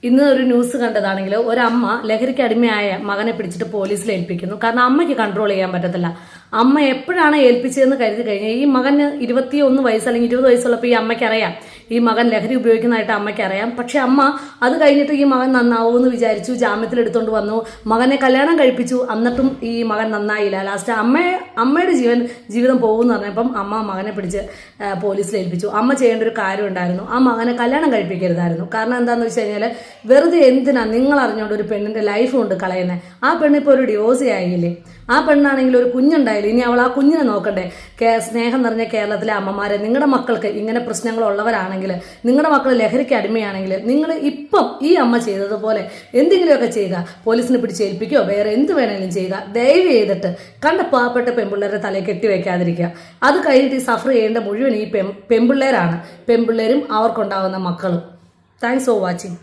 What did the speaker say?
ഇന്ന് ഒരു ന്യൂസ് കണ്ടതാണെങ്കിൽ ഒരമ്മ ലഹരിക്ക് അടിമയായ മകനെ പിടിച്ചിട്ട് പോലീസിൽ ഏൽപ്പിക്കുന്നു. കാരണം അമ്മയ്ക്ക് കൺട്രോൾ ചെയ്യാൻ പറ്റത്തില്ല. അമ്മ എപ്പോഴാണ് ഏൽപ്പിച്ചതെന്ന് കരുതി കഴിഞ്ഞാൽ ഈ മകന് 21 വയസ്സ് അല്ലെങ്കിൽ 20 വയസ്സുള്ളപ്പോൾ ഈ അമ്മയ്ക്ക് അറിയാം ഈ മകൻ ലഹരി ഉപയോഗിക്കുന്നതായിട്ട് അമ്മയ്ക്ക് അറിയാം. പക്ഷെ അമ്മ അത് കഴിഞ്ഞിട്ട് ഈ മകൻ നന്നാവുമെന്ന് വിചാരിച്ചു, ജാമ്യത്തിൽ എടുത്തുകൊണ്ട് വന്നു, മകനെ കല്യാണം കഴിപ്പിച്ചു. എന്നിട്ടും ഈ മകൻ നന്നായില്ല. ലാസ്റ്റ് അമ്മയുടെ ജീവിതം പോകുമെന്ന് പറഞ്ഞപ്പം അമ്മ മകനെ പിടിച്ച് പോലീസിൽ ഏൽപ്പിച്ചു. അമ്മ ചെയ്യേണ്ട ഒരു കാര്യം ഉണ്ടായിരുന്നു, ആ മകനെ കല്യാണം കഴിപ്പിക്കരുതായിരുന്നു. കാരണം എന്താണെന്ന് വെച്ച് കഴിഞ്ഞാൽ വെറുതെ എന്തിനാ നിങ്ങൾ അറിഞ്ഞുകൊണ്ട് ഒരു പെണ്ണിന്റെ ലൈഫ് കൊണ്ട് കളയുന്നത്? ആ പെണ്ണിപ്പോൾ ഒരു ഡിവോഴ്സ് ആയില്ലേ, ആ പെണ്ണാണെങ്കിൽ ഒരു കുഞ്ഞുണ്ടായില്ലേ, ഇനി അവൾ ആ കുഞ്ഞിനെ നോക്കണ്ടേ? സ്നേഹം നിറഞ്ഞ കേരളത്തിലെ അമ്മമാരെ, നിങ്ങളുടെ മക്കൾക്ക് ഇങ്ങനെ പ്രശ്നങ്ങളുള്ളവരാണെങ്കിൽ, നിങ്ങളുടെ മക്കൾ ലഹരിക്ക് അടിമയാണെങ്കിൽ, നിങ്ങൾ ഇപ്പം ഈ അമ്മ ചെയ്തതുപോലെ എന്തെങ്കിലുമൊക്കെ ചെയ്യുക. പോലീസിനെ പിടിച്ചേൽപ്പിക്കുകയോ വേറെ എന്ത് വേണമെങ്കിലും ചെയ്യുക. ദയവ് ചെയ്തിട്ട് കണ്ട പാവപ്പെട്ട പെൺപിള്ളേരെ തലയിൽ കെട്ടിവെക്കാതിരിക്കുക. അത് കഴിഞ്ഞിട്ട് ഈ സഫർ ചെയ്യേണ്ട മുഴുവൻ ഈ പെൺപിള്ളേരാണ്, പെൺപിള്ളേരും അവർക്കുണ്ടാകുന്ന മക്കളും. Thanks for watching.